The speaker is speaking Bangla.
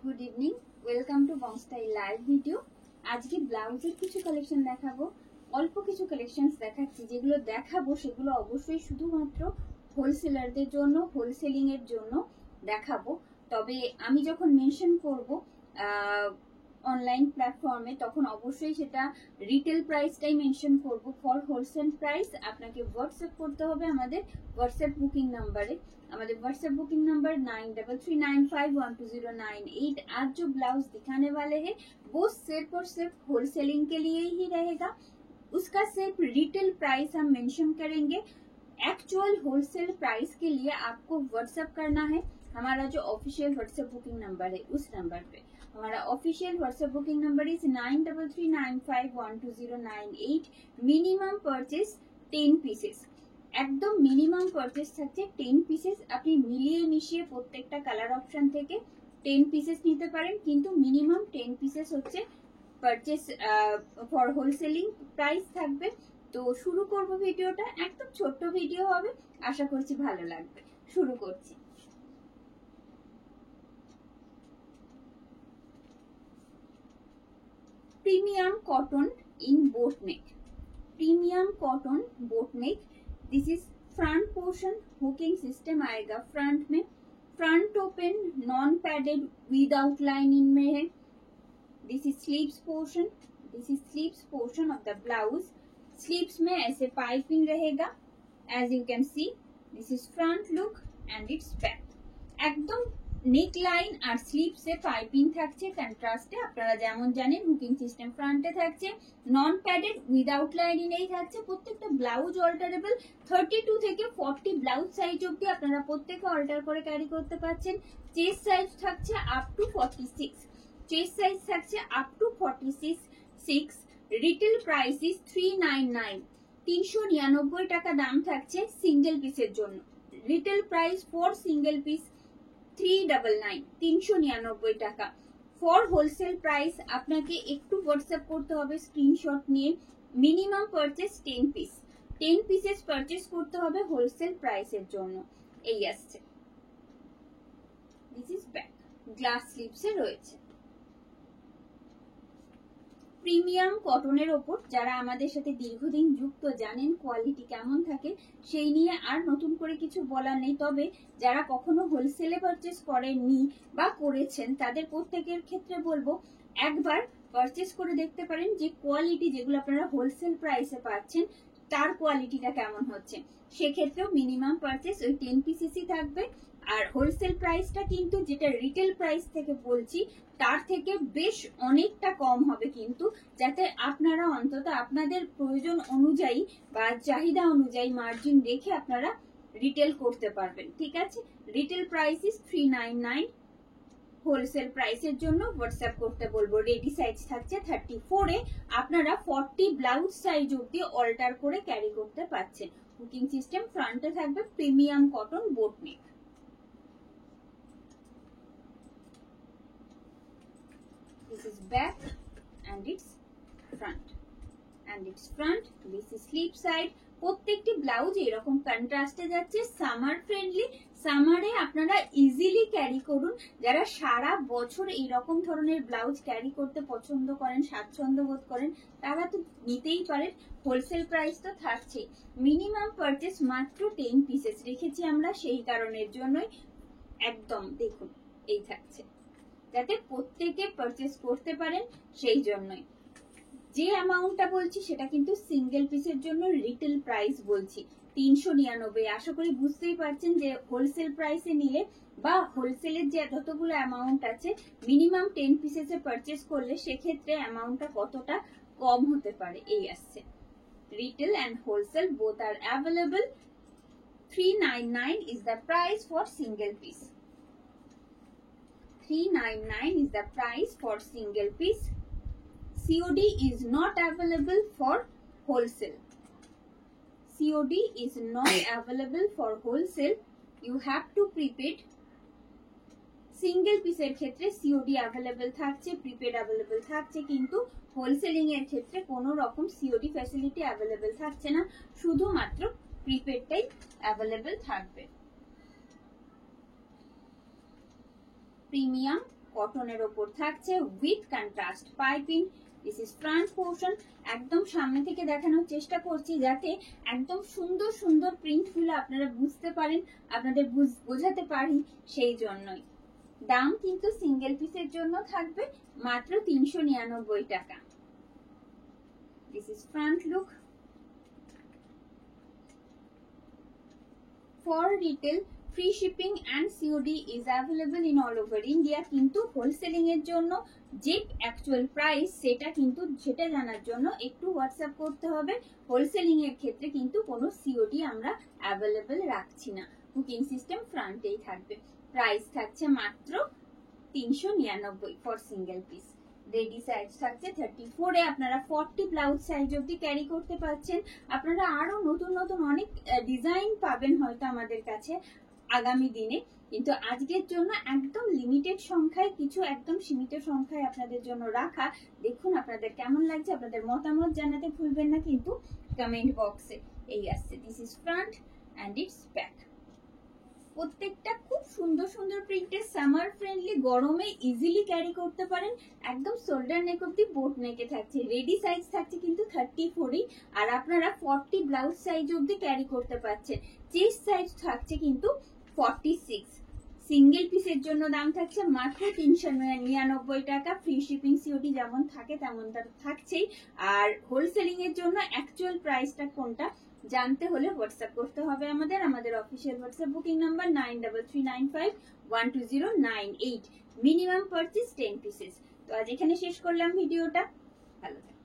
Good evening, welcome to Bong Style live video. আজকে ব্লাউজের কিছু কালেকশন দেখাবো, অল্প কিছু কালেকশনস দেখাচ্ছি। যেগুলো দেখাবো সেগুলো অবশ্যই শুধুমাত্র হোলসেলারদের জন্য, হোলসেলিং এর জন্য দেখাবো। তবে আমি যখন মেনশন করব অনলাইন প্ল্যাটফর্মে তখন অবশ্যই সেটা রিটেল প্রাইসটাই মেনশন করব। ফর হোলসেল প্রাইস আপনাকে হোয়াটসঅ্যাপ করতে হবে আমাদের হোয়াটসঅ্যাপ বুকিং নাম্বারে। हमारे व्हाट्सएप बुकिंग नंबर 9339512098। आज जो ब्लाउज दिखाने वाले हैं वो सिर्फ और सिर्फ होलसेलिंग के लिए ही रहेगा। उसका सिर्फ रिटेल प्राइस हम मेंशन करेंगे। एक्चुअल होलसेल प्राइस के लिए आपको व्हाट्सएप करना है। हमारा जो ऑफिशियल व्हाट्सएप बुकिंग नंबर है उस नंबर पे हमारा official WhatsApp booking number is 9339512098। Minimum purchase 10 pieces, একদম মিনিমাম পারচেজ থাকছে 10 পিসেস। আপনি মিলিয়ে মিশিয়ে প্রত্যেকটা কালার অপশন থেকে 10 পিসেস নিতে পারেন, কিন্তু মিনিমাম 10 পিসেস হচ্ছে পারচেজ ফর হোলসেলিং প্রাইস থাকবে। তো শুরু করব ভিডিওটা, একদম ছোট্ট ভিডিও হবে, আশা করছি ভালো লাগবে। শুরু করছি। Premium cotton in boat neck, premium cotton boat neck. This is front portion, hooking system आएगा फ्रंट में, front open non padded without lining में है। This is sleeves portion, this is sleeves portion of the blouse. Sleeves में ऐसे पाइपिंग रहेगा as you can see. This is front look and it's back. एकदम नेक लाइन और स्लीव से पाइपिंग থাকছে কন্ট্রাস্টে। আপনারা যেমন জানেন হুকিং সিস্টেম ফ্রন্টে থাকছে, নন প্যাডেড উইদাউট লাইনিং এই থাকছে। প্রত্যেকটা ব্লাউজ অল্টারেবল, 32 থেকে 40 ব্লাউজ সাইজ অবধি আপনারা প্রত্যেকে অল্টার করে ক্যারি করতে পারছেন। চেস্ট সাইজ থাকছে আপ টু 46, চেস্ট সাইজ থাকছে up to 46। Retail price is 399, 399 টাকা দাম থাকছে সিঙ্গেল পিসের জন্য। Retail price for single piece 399, 399 টাকা। ফর হোলসেল প্রাইস আপনাকে একটু হোয়াটসঅ্যাপ করতে হবে স্ক্রিনশট নিয়ে। Minimum purchase 10 piece, 10 pieces purchase করতে হবে হোলসেল প্রাইসের জন্য। এই আসছে, দিস ইজ ব্যাক, গ্লাস স্লিভসে রয়েছে। প্রিমিয়াম কটনের ওপর যারা আমাদের সাথে দীর্ঘদিন যুক্ত, জানেন কোয়ালিটি কেমন থাকে, সেই নিয়ে আর নতুন করে কিছু বলার নেই। তবে যারা কখনো হোলসেলে পারচেস করেননি বা করেছেন তাদের প্রত্যেকের ক্ষেত্রে বলবো একবার পারচেস করে দেখতে পারেন যে কোয়ালিটি যেগুলো আপনারা হোলসেল প্রাইসে পাচ্ছেন তার কোয়ালিটিটা কেমন হচ্ছে। সেক্ষেত্রেও মিনিমাম পারচেস ওই 10 পিসেসই থাকবে। আর হোলসেল প্রাইসটা কিন্তু যেটা রিটেল প্রাইস থেকে বলছি তার থেকে বেশ অনেকটা কম হবে, কিন্তু যাতে আপনারা অন্তত আপনাদের প্রয়োজন অনুযায়ী বা চাহিদা অনুযায়ী মার্জিন রেখে আপনারা রিটেল করতে পারবেন। ঠিক আছে, রিটেল প্রাইস ইজ 399। হোলসেল প্রাইসের জন্য হোয়াটসঅ্যাপ করতে বলবো। রেডি সাইজ থাকছে 34 এ, আপনারা 40 ব্লাউজ সাইজ অবধি অল্টার করে ক্যারি করতে পারছেন। বুকিং সিস্টেম ফ্রন্টে থাকবে, premium cotton boat neck. This is back and it's front, and it's front. This is sleeve side. প্রত্যেকটি ব্লাউজ এরকম কন্ট্রাস্টে যাচ্ছে। সামার ফ্রেন্ডলি, সামারে আপনারা ইজিলি ক্যারি করুন। যারা সারা বছর এইরকম ধরনের ব্লাউজ ক্যারি করতে পছন্দ করেন, স্বাচ্ছন্দ্য বোধ করেন, তারা তো নিতেই পারেন। হোলসেল প্রাইস তো থাকছেই। মিনিমাম পারচেস মাত্র 10 পিসেস রেখেছি আমরা, সেই কারণের জন্যই একদম দেখুন এই থাকছে, যাতে প্রত্যেকে পারচেস করতে পারেন সেই জন্যই। যে অ্যামাউন্টটা বলছি সেটা কিন্তু সিঙ্গেল পিসের জন্য রিটেল প্রাইস বলছি 399। আশা করি বুঝতেই পারছেন যে হোলসেল প্রাইসে নিলে বা হোলসেলের যে যতগুলো অ্যামাউন্ট আছে মিনিমাম 10 পিসেসে পারচেস করলে সেক্ষেত্রে অ্যামাউন্টটা কতটা কম হতে পারে। এই আসছে, retail and wholesale both R available. 399 is the price for single piece. 399 is the price for single piece. COD is not available for wholesale. COD is not available for wholesale. You have to prepaid. Single পিসের ক্ষেত্রে COD অ্যাভেলেবল থাকছে, প্রিপেড অ্যাভেলেবল থাকছে, কিন্তু হোলসেলিং এর ক্ষেত্রে কোনো রকম COD ফ্যাসিলিটি অ্যাভেলেবল থাকছে না, শুধুমাত্র প্রিপেডটাই অ্যাভেলেবল থাকবে। প্রিমিয়াম কটনের ওপর থাকছে with contrast piping. This is front portion. একদম সামনে থেকে দেখানোর চেষ্টা করছি যাতে একদম সুন্দর সুন্দর প্রিন্ট গুলো আপনারা বুঝতে পারেন, আপনাদের বোঝাতে পারি, সেই জন্যই। দাম কিন্তু সিঙ্গেল পিসের জন্য থাকবে মাত্র 399 টাকা। This is front look. For retail free shipping and COD is available in all over India. কিন্তু হোলসেলিং এর জন্য যে অ্যাকচুয়াল প্রাইস সেটা জানার জন্য একটু হোয়াটসঅ্যাপ করতে হবে। হোলসেলিং এর ক্ষেত্রে কিন্তু কোনো সিওডি আমরা অ্যাভেলেবল রাখছি না, বুকিং সিস্টেম ফ্রন্টেই থাকবে। প্রাইস থাকছে মাত্র 399 for single piece. Ready size থাকছে 34 এ, আপনারা 40 ব্লাউজ সাইজ অবধি ক্যারি করতে পারছেন। আপনারা আরো নতুন নতুন অনেক ডিজাইন পাবেন হয়তো আমাদের কাছে আগামী দিনে, কিন্তু আজকের জন্য একদম লিমিটেড সংখ্যায়, কিছু একদম সীমিত সংখ্যায় আপনাদের জন্য রাখা। দেখুন আপনাদের কেমন লাগছে, আপনাদের মতামত জানাতে ভুলবেন না কিন্তু কমেন্ট বক্সে। এই আসছে, this is front and it's back. প্রত্যেকটা খুব সুন্দর সুন্দর প্রিন্টের, সামার ফ্রেন্ডলি, গরমে ইজিলি ক্যারি করতে পারেন। একদম শোল্ডার নেক অব্দি বোট নেকে থাকছে। রেডি সাইজ থাকছে কিন্তু 34, আর আপনারা 40 ব্লাউজ সাইজ অব্দি ক্যারি করতে পারছেন। চেস্ট সাইজ থাকছে কিন্তু 46। সিঙ্গেল পিসের জন্য দাম থাকছে মাত্র 399 টাকা। ফ্রি শিপিং সিওডি যেমন থাকে তেমন তার থাকছেই। আর হোলসেলিং এর জন্য অ্যাকচুয়াল প্রাইসটা কোনটা জানতে হলে হোয়াটসঅ্যাপ করতে হবে আমাদের official WhatsApp booking number 9339512098। Minimum purchase 10 pieces. তো আজ এখানে শেষ করলাম ভিডিওটা। ভালো থাকবেন।